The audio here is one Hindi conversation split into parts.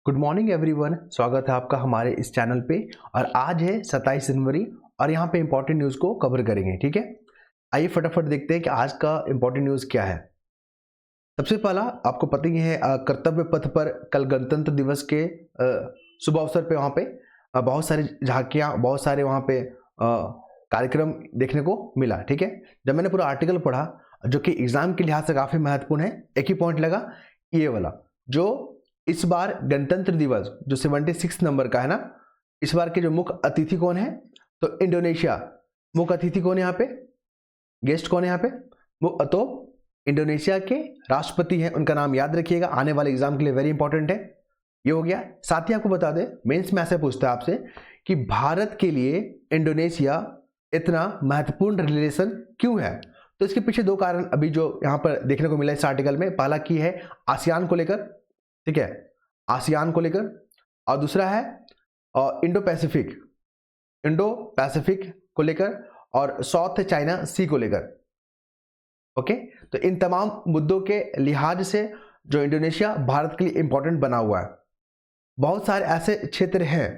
गुड मॉर्निंग एवरीवन, स्वागत है आपका हमारे इस चैनल पे। और आज है 27 जनवरी और यहाँ पे इंपॉर्टेंट न्यूज़ को कवर करेंगे। ठीक है, आइए फटाफट देखते हैं कि आज का इंपॉर्टेंट न्यूज़ क्या है। सबसे पहला आपको पता ही है, कर्तव्य पथ पर कल गणतंत्र दिवस के शुभ अवसर पे वहाँ पे बहुत सारी झांकियाँ, बहुत सारे वहाँ पे कार्यक्रम देखने को मिला। ठीक है, जब मैंने पूरा आर्टिकल पढ़ा जो कि एग्जाम के लिहाज से काफ़ी महत्वपूर्ण है, एक ही पॉइंट लगा, ये वाला जो इस बार गणतंत्र दिवस जो 76 नंबर का है ना, इस बार के जो मुख्य अतिथि कौन है? तो इंडोनेशिया। मुख्य अतिथि कौन है यहाँ पे? गेस्ट कौन है यहाँ पे? तो इंडोनेशिया के राष्ट्रपति हैं, उनका नाम याद रखिएगा, आने वाले एग्जाम के लिए वेरी इंपॉर्टेंट है। ये हो गया। साथ ही आपको बता दें, मेंस में ऐसे पूछता है आपसे कि भारत के लिए इंडोनेशिया इतना महत्वपूर्ण रिलेशन क्यों है? तो इसके पीछे दो कारण अभी जो यहाँ पर देखने को मिला इस आर्टिकल में। पहला की है आसियान को लेकर, ठीक है, आसियान को लेकर, और दूसरा है इंडो पैसिफिक को लेकर और साउथ चाइना सी को लेकर। ओके, तो इन तमाम मुद्दों के लिहाज से जो इंडोनेशिया भारत के लिए इंपॉर्टेंट बना हुआ है। बहुत सारे ऐसे क्षेत्र हैं,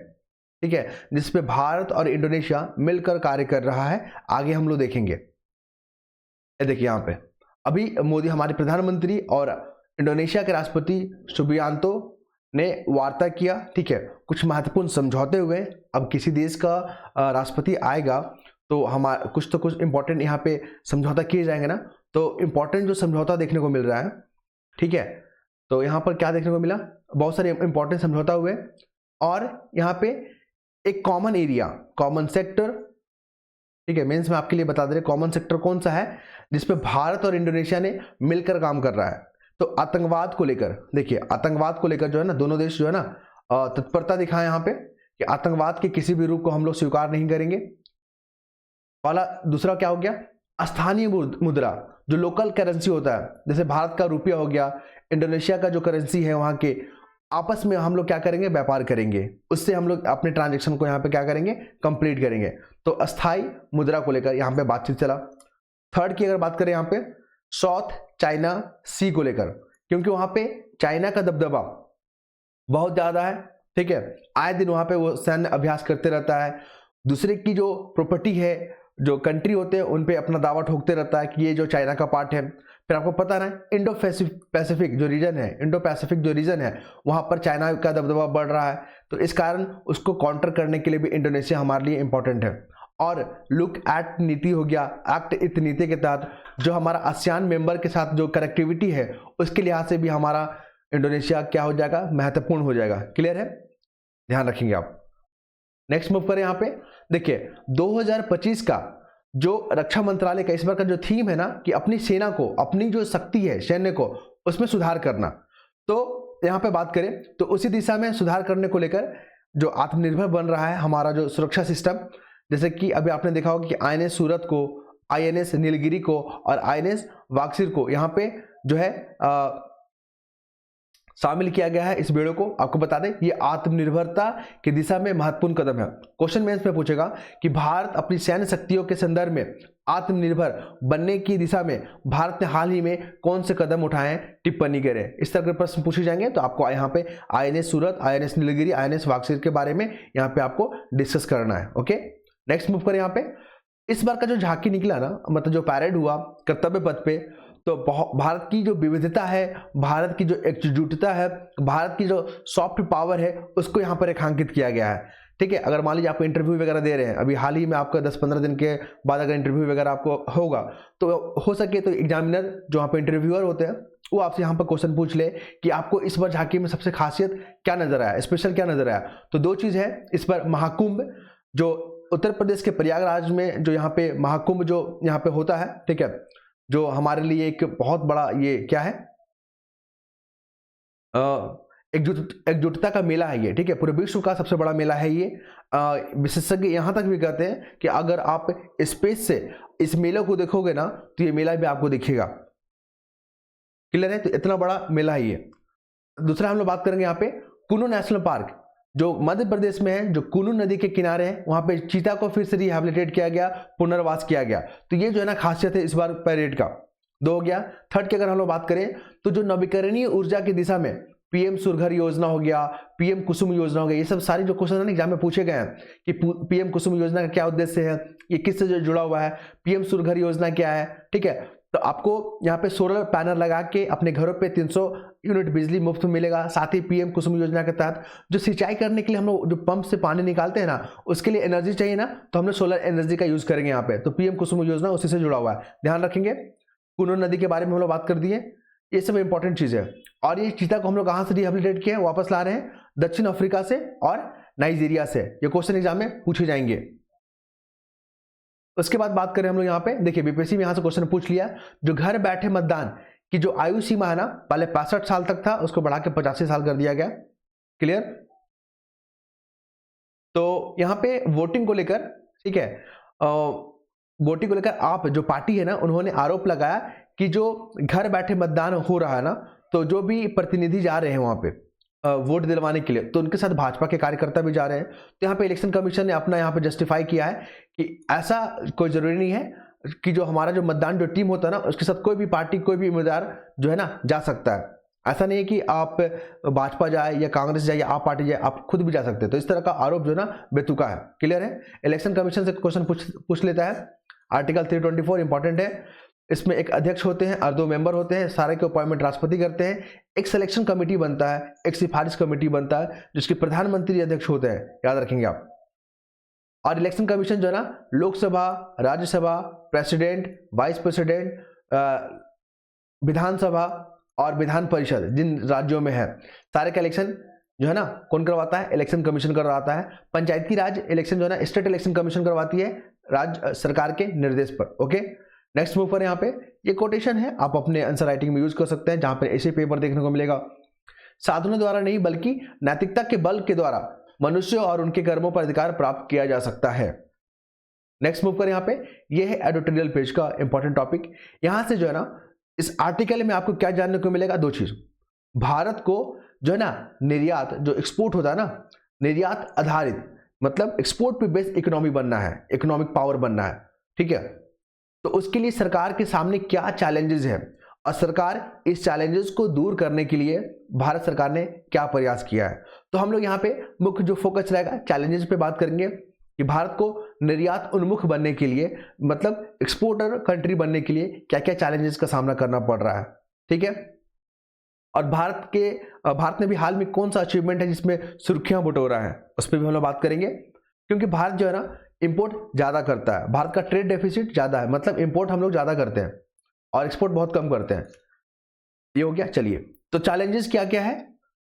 ठीक है, जिस पे भारत और इंडोनेशिया मिलकर कार्य कर रहा है। आगे हम लोग देखेंगे। ये देखिए यहाँ पे अभी मोदी, हमारे प्रधानमंत्री और इंडोनेशिया के राष्ट्रपति सुबियांतो ने वार्ता किया। ठीक है, कुछ महत्वपूर्ण समझौते हुए। अब किसी देश का राष्ट्रपति आएगा तो हमारा कुछ तो कुछ इंपॉर्टेंट यहाँ पे समझौता किए जाएंगे ना। तो इंपॉर्टेंट जो समझौता देखने को मिल रहा है, ठीक है, तो यहाँ पर क्या देखने को मिला? बहुत सारे इंपॉर्टेंट समझौता हुए और यहाँ पे एक कॉमन एरिया, कॉमन सेक्टर, ठीक है, मेंस में आपके लिए बता दे रहे कॉमन सेक्टर कौन सा है जिसपे भारत और इंडोनेशिया ने मिलकर काम कर रहा है। तो आतंकवाद को लेकर, देखिए आतंकवाद को लेकर जो है ना, दोनों देश जो है ना तत्परता दिखाए यहाँ पे कि आतंकवाद के किसी भी रूप को हम लोग स्वीकार नहीं करेंगे। वाला दूसरा क्या हो गया? स्थानीय मुद्रा, जो लोकल करेंसी होता है, जैसे भारत का रुपया हो गया, इंडोनेशिया का जो करेंसी है वहाँ के, आपस में हम लोग क्या करेंगे? व्यापार करेंगे, उससे हम लोग अपने ट्रांजेक्शन को यहाँ पे क्या करेंगे? कंप्लीट करेंगे। तो अस्थाई मुद्रा को लेकर यहाँ पे बातचीत चला। थर्ड की अगर बात करें यहाँ पे साउथ चाइना सी को लेकर, क्योंकि वहां पे चाइना का दबदबा बहुत ज्यादा है। ठीक है, आए दिन वहां पे वो सैन्य अभ्यास करते रहता है, दूसरे की जो प्रॉपर्टी है, जो कंट्री होते हैं उन पे अपना दावा ठोकते रहता है कि ये जो चाइना का पार्ट है। फिर आपको पता है इंडो पैसिफिक जो रीजन है, इंडो पैसिफिक जो रीजन है, वहां पर चाइना का दबदबा बढ़ रहा है। तो इस कारण उसको काउंटर करने के लिए भी इंडोनेशिया हमारे लिए इंपॉर्टेंट है। और लुक एट नीति हो गया, एक्ट इत नीति के तहत जो हमारा आसियान मेंबर के साथ जो कनेक्टिविटी है, उसके लिहाज से भी हमारा इंडोनेशिया क्या हो जाएगा? महत्वपूर्ण हो जाएगा। क्लियर है? ध्यान रखेंगे आप। नेक्स्ट मूव करें यहाँ पे। देखिए 2025 का जो रक्षा मंत्रालय का इस बार का जो थीम है ना, कि अपनी सेना को, अपनी जो शक्ति है सैन्य को, उसमें सुधार करना। तो यहाँ पे बात करें तो उसी दिशा में सुधार करने को लेकर जो आत्मनिर्भर बन रहा है हमारा जो सुरक्षा सिस्टम, जैसे कि अभी आपने देखा होगा कि आईएनएस सूरत को, आईएनएस नीलगिरी को और आईएनएस वागसीर को यहाँ पे जो है शामिल किया गया है इस बेड़ों को। आपको बता दें ये आत्मनिर्भरता की दिशा में महत्वपूर्ण कदम है। क्वेश्चन मेंस में पूछेगा कि भारत अपनी सैन्य शक्तियों के संदर्भ में आत्मनिर्भर बनने की दिशा में भारत ने हाल ही में कौन से कदम उठाए हैं? टिप्पणी करें। इस तरह के प्रश्न पूछे जाएंगे तो आपको यहाँ पे आईएनएस सूरत, आईएनएस नीलगिरी, आईएनएस वागसीर के बारे में यहाँ पे आपको डिस्कस करना है। ओके, नेक्स्ट मूव करें। यहाँ पे इस बार का जो झांकी निकला ना, मतलब जो पैरेड हुआ कर्तव्य पथ पे, तो भारत की जो विविधता है, भारत की जो एकजुटता है, भारत की जो सॉफ्ट पावर है, उसको यहाँ पर रेखांकित किया गया है। ठीक है, अगर मान लीजिए आप इंटरव्यू वगैरह दे रहे हैं, अभी हाल ही में आपका 10-15 दिन के बाद अगर इंटरव्यू वगैरह आपको होगा, तो हो सके तो एग्जामिनर जो यहाँ पे इंटरव्यूअर होते हैं वो आपसे यहाँ पर क्वेश्चन पूछ ले कि आपको इस बार झांकी में सबसे खासियत क्या नजर आया, स्पेशल क्या नजर आया। तो दो चीज है इस बार। महाकुंभ जो उत्तर प्रदेश के प्रयागराज में जो यहाँ पे महाकुंभ जो यहाँ पे होता है, ठीक है, जो हमारे लिए एक बहुत बड़ा ये क्या है, एकजुटता का मेला है ये। ठीक है, पूरे विश्व का सबसे बड़ा मेला है ये। विशेषज्ञ यहां तक भी कहते हैं कि अगर आप स्पेस से इस मेले को देखोगे ना, तो ये मेला भी आपको दिखेगा। क्लियर है? तो इतना बड़ा मेला है ये। दूसरा हम लोग बात करेंगे यहाँ पे कुल्लू नेशनल पार्क जो मध्य प्रदेश में है, जो कुल्लू नदी के किनारे है, वहां पे चीता को फिर से रिहेबिलिटेट किया गया, पुनर्वास किया गया। तो ये जो है ना खासियत है इस बार पैरेड का। दो हो गया। थर्ड की अगर हम लोग बात करें तो जो नवीकरणीय ऊर्जा की दिशा में पीएम सूर्यघर योजना हो गया, पीएम कुसुम योजना हो गया, ये सब सारे जो क्वेश्चन है ना एग्जाम में पूछे गए हैं कि पीएम कुसुम योजना का क्या उद्देश्य है, ये किससे जुड़ा हुआ है, पीएम सूर्यघर योजना क्या है, ठीक है। तो आपको यहाँ पे सोलर पैनल लगा के अपने घरों पे 300 यूनिट बिजली मुफ्त में मिलेगा। साथ ही पीएम कुसुम योजना के तहत जो सिंचाई करने के लिए हम लोग जो पंप से पानी निकालते हैं ना, उसके लिए एनर्जी चाहिए ना, तो हम लोग सोलर एनर्जी का यूज करेंगे यहाँ पे। तो पीएम कुसुम योजना उसी से जुड़ा हुआ है, ध्यान रखेंगे। कुनो नदी के बारे में हम लोग बात कर दिए, ये सब इंपॉर्टेंट चीज है। और ये चीता को हम लोग कहाँ से रिहेबिलिटेट किए, वापस ला रहे हैं दक्षिण अफ्रीका से और नाइजीरिया से। ये क्वेश्चन एग्जाम में पूछे जाएंगे। उसके बाद बात करें हम लोग यहाँ पे, देखिए बीपीएससी में यहाँ से क्वेश्चन पूछ लिया, जो घर बैठे मतदान की जो आयु सीमा है ना, पहले 65 साल तक था, उसको बढ़ा के 85 साल कर दिया गया। क्लियर। तो यहाँ पे वोटिंग को लेकर, ठीक है, वोटिंग को लेकर आप जो पार्टी है ना, उन्होंने आरोप लगाया कि जो घर बैठे मतदान हो रहा है ना, तो जो भी प्रतिनिधि जा रहे हैं वहां पे वोट दिलवाने के लिए, तो उनके साथ भाजपा के कार्यकर्ता भी जा रहे हैं। तो यहाँ पे इलेक्शन कमीशन ने अपना यहाँ पे जस्टिफाई किया है कि ऐसा कोई जरूरी नहीं है कि जो हमारा जो मतदान जो टीम होता है ना, उसके साथ कोई भी पार्टी कोई भी उम्मीदवार जो है ना जा सकता है। ऐसा नहीं है कि आप भाजपा जाए या कांग्रेस जाए या आप पार्टी जाए, आप खुद भी जा सकते हैं। तो इस तरह का आरोप जो है ना बेतुका है। क्लियर है। इलेक्शन कमीशन से क्वेश्चन पूछ लेता है। आर्टिकल 324 इंपॉर्टेंट है। इसमें एक अध्यक्ष होते हैं और 2 मेंबर होते हैं, सारे के अपॉइंटमेंट राष्ट्रपति करते हैं। एक सिलेक्शन कमेटी बनता है, एक सिफारिश कमेटी बनता है, जिसके प्रधानमंत्री अध्यक्ष होते हैं, याद रखेंगे आप। और इलेक्शन कमीशन जो है ना, Lok Sabha, Rajya Sabha, president, vice president, Vidhan Sabha और विधान परिषद जिन राज्यों में है, सारे का इलेक्शन जो है ना कौन करवाता है, इलेक्शन कमीशन करवाता है। पंचायती राज इलेक्शन जो है ना स्टेट इलेक्शन कमीशन करवाती है राज्य सरकार के निर्देश पर। ओके, नेक्स्ट मूव पर यहाँ पे ये कोटेशन है, आप अपने आंसर राइटिंग में यूज कर सकते हैं, जहां पे ऐसे पेपर देखने को मिलेगा। साधनों द्वारा नहीं बल्कि नैतिकता के बल के द्वारा मनुष्य और उनके कर्मों पर अधिकार प्राप्त किया जा सकता है। नेक्स्ट मूव पर यहाँ पे ये है एडिटोरियल पेज का इंपॉर्टेंट टॉपिक। यहां से जो है ना इस आर्टिकल में आपको क्या जानने को मिलेगा, 2 चीज। भारत को जो है ना निर्यात जो एक्सपोर्ट होता है ना, निर्यात आधारित मतलब एक्सपोर्ट पे बेस्ड इकोनॉमी बनना है, इकोनॉमिक पावर बनना है, ठीक है। तो उसके लिए सरकार के सामने क्या चैलेंजेस है और सरकार इस चैलेंजेस को दूर करने के लिए भारत सरकार ने क्या प्रयास किया है। तो हम लोग यहाँ पे मुख्य जो फोकस रहेगा चैलेंजेस पे बात करेंगे कि भारत को निर्यात उन्मुख बनने के लिए मतलब एक्सपोर्टर कंट्री बनने के लिए क्या क्या चैलेंजेस का सामना करना पड़ रहा है, ठीक है। और भारत ने भी हाल में कौन सा अचीवमेंट है जिसमें सुर्खियां बटोरा है, उस पर भी हम लोग बात करेंगे। क्योंकि भारत जो है ना इंपोर्ट ज्यादा करता है, भारत का ट्रेड डेफिसिट ज्यादा है, मतलब इंपोर्ट हम लोग ज्यादा करते हैं और एक्सपोर्ट बहुत कम करते हैं। ये हो गया। चलिए, तो चैलेंजेस क्या क्या है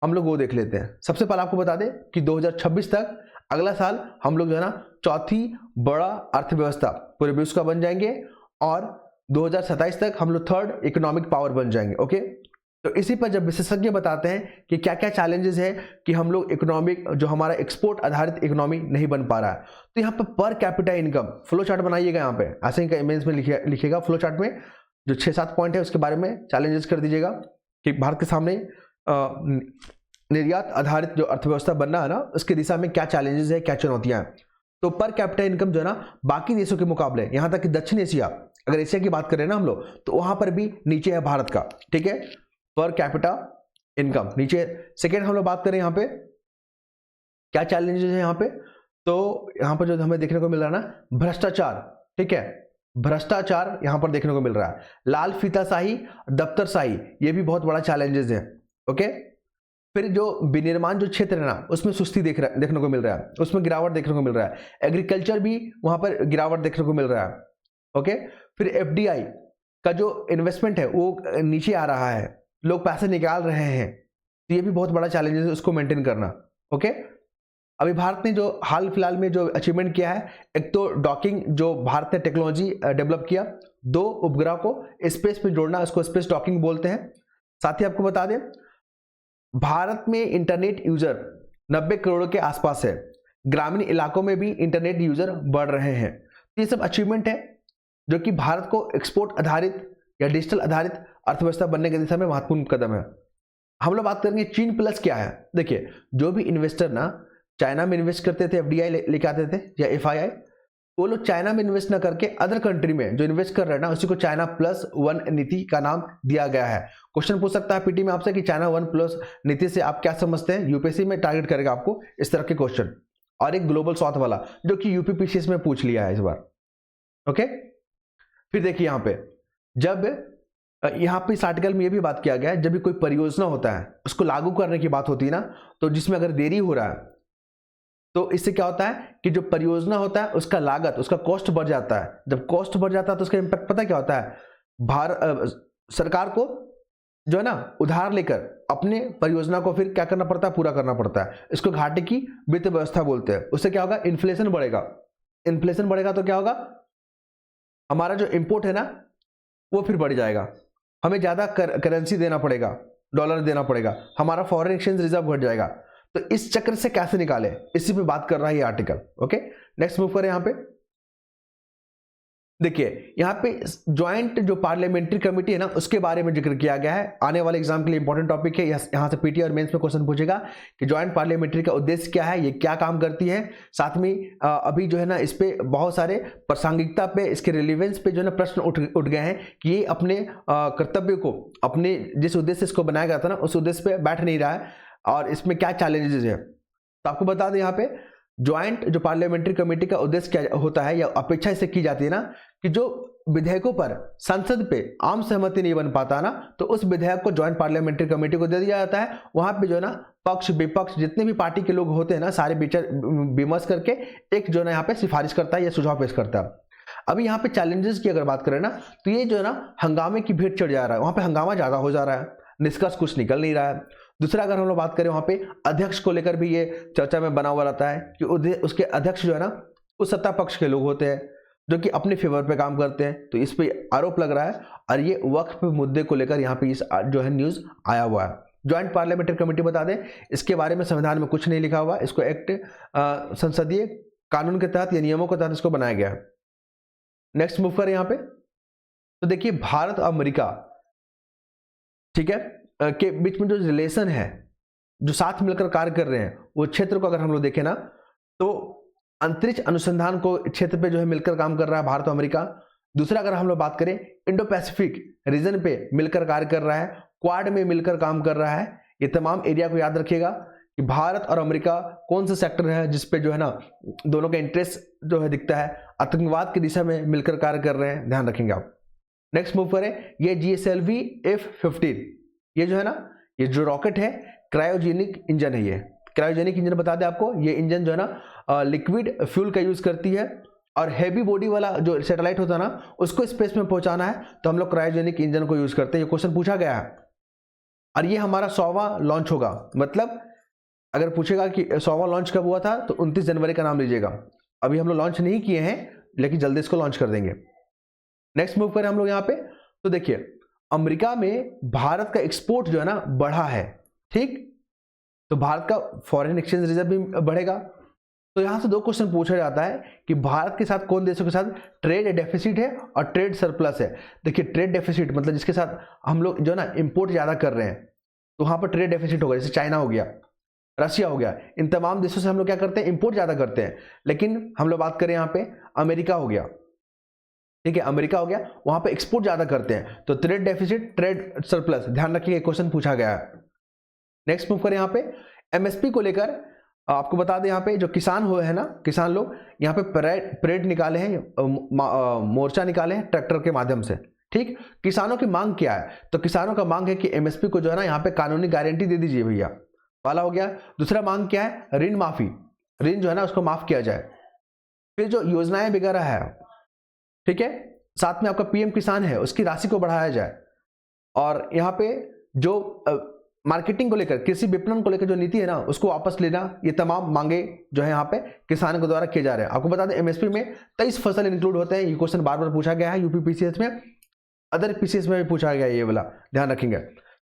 हम लोग वो देख लेते हैं। सबसे पहले आपको बता दें कि 2026 तक, अगला साल, हम लोग जो है ना चौथी बड़ा अर्थव्यवस्था पूरे विश्व का बन जाएंगे और 2027 तक हम लोग 3rd इकोनॉमिक पावर बन जाएंगे। ओके, तो इसी पर जब विशेषज्ञ बताते हैं कि क्या क्या चैलेंजेस है कि हम लोग इकोनॉमिक जो हमारा एक्सपोर्ट आधारित इकोनॉमी नहीं बन पा रहा है, तो यहाँ per capita income flow chart बनाइएगा। यहाँ पे ऐसे ही इमेज में लिखिएगा फ्लो चार्ट में जो 6-7 पॉइंट है उसके बारे में चैलेंजेस कर दीजिएगा कि भारत के सामने निर्यात आधारित जो अर्थव्यवस्था बनना है ना, उसकी दिशा में क्या चैलेंजेस है, क्या चुनौतियां हैं। तो पर कैपिटा इनकम जो है ना बाकी देशों के मुकाबले, यहाँ तक कि दक्षिण एशिया, अगर एशिया की बात करें ना हम लोग, तो वहां पर भी नीचे है भारत का, ठीक है, पर कैपिटा इनकम नीचे। सेकेंड हम लोग बात करें यहाँ पे क्या चैलेंजेस है यहाँ पे, तो यहाँ पर जो हमें देखने को मिल रहा है ना भ्रष्टाचार, ठीक है, भ्रष्टाचार यहाँ पर देखने को मिल रहा है। लाल फीताशाही, दफ्तरशाही, ये भी बहुत बड़ा चैलेंजेस है। ओके, फिर जो विनिर्माण जो क्षेत्र है ना उसमें सुस्ती देखने को मिल रहा है, उसमें गिरावट देखने को मिल रहा है। एग्रीकल्चर भी वहां पर गिरावट देखने को मिल रहा है। ओके, फिर एफडीआई का जो इन्वेस्टमेंट है वो नीचे आ रहा है, लोग पैसे निकाल रहे हैं, तो ये भी बहुत बड़ा चैलेंज है उसको मेंटेन करना। ओके, अभी भारत ने जो हाल फिलहाल में जो अचीवमेंट किया है, एक तो डॉकिंग जो भारत ने टेक्नोलॉजी डेवलप किया, 2 उपग्रह को स्पेस में जोड़ना, उसको स्पेस डॉकिंग बोलते हैं। साथ ही आपको बता दें भारत में इंटरनेट यूजर 90 करोड़ के आसपास है, ग्रामीण इलाकों में भी इंटरनेट यूजर बढ़ रहे हैं। तो ये सब अचीवमेंट है जो कि भारत को एक्सपोर्ट आधारित या डिजिटल आधारित अर्थव्यवस्था बनने की दिशा में महत्वपूर्ण कदम है। हम लोग बात करेंगे चीन प्लस क्या है। देखिए, जो भी इन्वेस्टर ना चाइना में इन्वेस्ट करते थे, एफडीआई लेके आते थे या एफआईआई, वो लोग चाइना में इन्वेस्ट ना करके अदर कंट्री में जो इन्वेस्ट कर रहे हैं ना, उसी को चाइना +1 नीति का नाम दिया गया है। क्वेश्चन पूछ सकता है पीटी में आपसे कि चाइना 1+ नीति से आप क्या समझते हैं। यूपीएससी में टारगेट करेगा आपको इस तरह के क्वेश्चन। और एक ग्लोबल साउथ वाला जो कि यूपीपीसीएस में पूछ लिया है इस बार। ओके, फिर देखिए यहाँ पे, जब यहाँ पे इस आर्टिकल में ये भी बात किया गया है, जब भी कोई परियोजना होता है उसको लागू करने की बात होती है ना, तो जिसमें अगर देरी हो रहा है तो इससे क्या होता है कि जो परियोजना होता है उसका लागत, उसका कॉस्ट बढ़ जाता है। जब कॉस्ट बढ़ जाता है तो उसका इम्पैक्ट पता क्या होता है, सरकार को जो है ना उधार लेकर अपने परियोजना को फिर क्या करना पड़ता है, पूरा करना पड़ता है। इसको घाटे की वित्त व्यवस्था बोलते हैं। उससे क्या होगा, इन्फ्लेशन बढ़ेगा। इन्फ्लेशन बढ़ेगा तो क्या होगा, हमारा जो इंपोर्ट है ना वो फिर बढ़ जाएगा, हमें ज्यादा करेंसी देना पड़ेगा, डॉलर देना पड़ेगा, हमारा फॉरेन एक्सचेंज रिजर्व घट जाएगा। तो इस चक्र से कैसे निकाले, इसी पे बात कर रहा है ये आर्टिकल। ओके, नेक्स्ट मूव करें। यहां पे देखिए, यहाँ पे ज्वाइंट जो पार्लियामेंट्री कमेटी है ना उसके बारे में जिक्र किया गया है। आने वाले एग्जाम के लिए इंपॉर्टेंट टॉपिक है। यहाँ से पीटी और मेंस में क्वेश्चन पूछेगा कि ज्वाइंट पार्लियामेंट्री का उद्देश्य क्या है, ये क्या काम करती है। साथ में अभी जो है ना इस पे बहुत सारे प्रासंगिकता पे, इसके रिलेवेंस पे जो है ना प्रश्न उठ गए हैं कि ये अपने कर्तव्य को, अपने जिस उद्देश्य से इसको बनाया गया था ना उस उद्देश्य पे बैठ नहीं रहा है और इसमें क्या चैलेंजेस है। तो आपको बता दें यहाँ पे ज्वाइंट जो पार्लियामेंट्री कमेटी का उद्देश्य क्या होता है या अपेक्षा इससे की जाती है ना, कि जो विधेयकों पर संसद पे आम सहमति नहीं बन पाता ना, तो उस विधेयक को ज्वाइंट पार्लियामेंट्री कमेटी को दे दिया जाता है। वहां पे जो है ना पक्ष विपक्ष जितने भी पार्टी के लोग होते हैं ना, सारे विचार विमर्श करके एक जो है ना यहाँ पे सिफारिश करता है या सुझाव पेश करता है। अभी यहाँ पे चैलेंजेस की अगर बात करें ना, तो ये जो है ना हंगामे की भेंट चढ़ जा रहा है, वहां पे हंगामा ज्यादा हो जा रहा है, निष्कर्ष कुछ निकल नहीं रहा है। दूसरा अगर हम लोग बात करें, वहां पे अध्यक्ष को लेकर भी ये चर्चा में बना हुआ रहता है कि उसके अध्यक्ष जो है ना उस सत्ता पक्ष के लोग होते हैं जो कि अपने फेवर पे काम करते हैं। तो इस पे आरोप लग रहा है और ये वक्फ मुद्दे को लेकर यहाँ पे इस जो है न्यूज आया हुआ है। ज्वाइंट पार्लियामेंट्री कमेटी बता दें, इसके बारे में संविधान में कुछ नहीं लिखा हुआ, इसको एक्ट संसदीय कानून के तहत या नियमों के तहत इसको बनाया गया है। नेक्स्ट मूव करें यहाँ पे, तो देखिए भारत और अमेरिका, ठीक है, के बीच में जो रिलेशन है, जो साथ मिलकर कार्य कर रहे हैं, वो क्षेत्र को अगर हम लोग देखें ना, तो अंतरिक्ष अनुसंधान को क्षेत्र पे जो है मिलकर काम कर रहा है भारत और अमेरिका। दूसरा अगर हम लोग बात करें, इंडो पैसिफिक रीजन पे मिलकर कार्य कर रहा है, क्वाड में मिलकर काम कर रहा है। ये तमाम एरिया को याद रखिएगा कि भारत और अमेरिका कौन सा सेक्टर है जिसपे जो है ना दोनों का इंटरेस्ट जो है दिखता है, आतंकवाद की दिशा में मिलकर कार्य कर रहे हैं, ध्यान रखेंगे आप। नेक्स्ट मूव करें, ये GSLV F-15, ये जो है ना, ये जो रॉकेट है क्रायोजेनिक इंजन है। ये क्रायोजेनिक इंजन बता दें आपको, ये इंजन जो है ना लिक्विड फ्यूल का यूज करती है और हैवी बॉडी वाला जो सैटेलाइट होता है ना उसको स्पेस में पहुंचाना है तो हम लोग क्रायोजेनिक इंजन को यूज करते हैं। ये क्वेश्चन पूछा गया है और ये हमारा 100वां लॉन्च होगा। मतलब अगर पूछेगा कि 100वां लॉन्च कब हुआ था, तो 29 जनवरी का नाम लीजिएगा। अभी हम लोग लॉन्च नहीं किए हैं लेकिन जल्दी इसको लॉन्च कर देंगे। नेक्स्ट मूव करें हम लोग यहाँ पे, तो देखिए अमेरिका में भारत का एक्सपोर्ट जो है ना बढ़ा है, ठीक, तो भारत का फॉरेन एक्सचेंज रिजर्व भी बढ़ेगा। तो यहां से दो क्वेश्चन पूछा जाता है कि भारत के साथ कौन देशों के साथ ट्रेड डेफिसिट है और ट्रेड सरप्लस है। देखिए ट्रेड डेफिसिट मतलब जिसके साथ हम लोग जो है ना इंपोर्ट ज्यादा कर रहे हैं, तो वहां पर ट्रेड डेफिसिट होगा, जैसे चाइना हो गया, रशिया हो गया, इन तमाम देशों से हम लोग क्या करते हैं, इंपोर्ट ज्यादा करते हैं। लेकिन हम लोग बात करें यहाँ पे अमेरिका हो गया, ठीक है, अमेरिका हो गया, वहां पे एक्सपोर्ट ज्यादा करते हैं, तो ट्रेड डेफिसिट ट्रेड सरप्लस, ध्यान रखिए क्वेश्चन पूछा गया है। नेक्स्ट मूव करें यहाँ पे, एमएसपी को लेकर आपको बता दें, यहाँ पे जो किसान हुए हैं ना, किसान लोग यहाँ पे परेड निकाले हैं, मोर्चा निकाले हैं ट्रैक्टर के माध्यम से, ठीक। किसानों की मांग क्या है, तो किसानों का मांग है कि एमएसपी को जो है ना यहाँ पे कानूनी गारंटी दे दीजिए भैया, वाला हो गया। दूसरा मांग क्या है, ऋण माफी, ऋण जो है ना उसको माफ किया जाए। फिर जो योजनाएं वगैरह है, ठीक है, साथ में आपका पीएम किसान है उसकी राशि को बढ़ाया जाए। और यहाँ पे जो मार्केटिंग को लेकर, कृषि विपणन को लेकर जो नीति है ना उसको वापस लेना, ये तमाम मांगे जो है यहाँ पे किसानों के द्वारा किए जा रहे हैं। आपको बता दें एमएसपी में 23 फसल इंक्लूड होते हैं। ये क्वेश्चन बार बार पूछा गया है यूपीपीसीएस में, अदर पीसीएस में भी पूछा गया है, ये वाला ध्यान रखेंगे।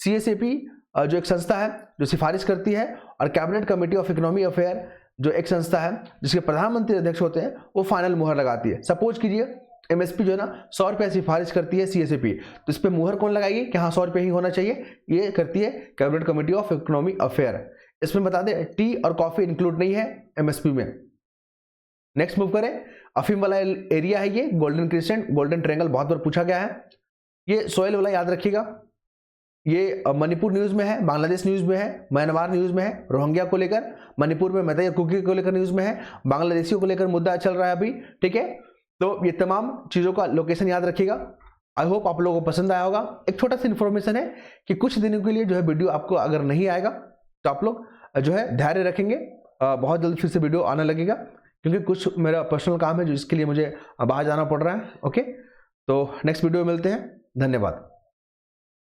सीएसएपी जो एक संस्था है जो सिफारिश करती है, और cabinet committee of economy affair जो एक संस्था है जिसके प्रधानमंत्री अध्यक्ष होते हैं, वो फाइनल मुहर लगाती है। सपोज कीजिए एमएसपी जो है ना 100 रुपये सिफारिश करती है सीएसएपी, तो इस पर मुहर कौन लगाएगी कि हाँ 100 रुपये ही होना चाहिए, ये करती है cabinet committee of economic affair. इसमें बता दें टी और कॉफी इंक्लूड नहीं है एमएसपी में। नेक्स्ट मूव करें, अफीम वाला एरिया है ये, गोल्डन क्रिसेंट, गोल्डन ट्रायंगल बहुत बार पूछा गया है। ये सोहेल वाला याद रखिएगा, ये मणिपुर न्यूज में है, बांग्लादेश न्यूज में है, म्यांमार न्यूज में है, रोहिंग्या को लेकर, मणिपुर में मैतेई कुकी को लेकर न्यूज में है, बांग्लादेशियों को लेकर मुद्दा चल रहा है अभी, ठीक है। तो ये तमाम चीजों का लोकेशन याद रखिएगा। आई होप आप लोगों को पसंद आया होगा। एक छोटा सा इन्फॉर्मेशन है कि कुछ दिनों के लिए जो है वीडियो आपको अगर नहीं आएगा तो आप लोग जो है धैर्य रखेंगे, बहुत जल्द फिर से वीडियो आने लगेगा, क्योंकि कुछ मेरा पर्सनल काम है जो इसके लिए मुझे बाहर जाना पड़ रहा है। ओके, तो नेक्स्ट वीडियो में मिलते हैं, धन्यवाद।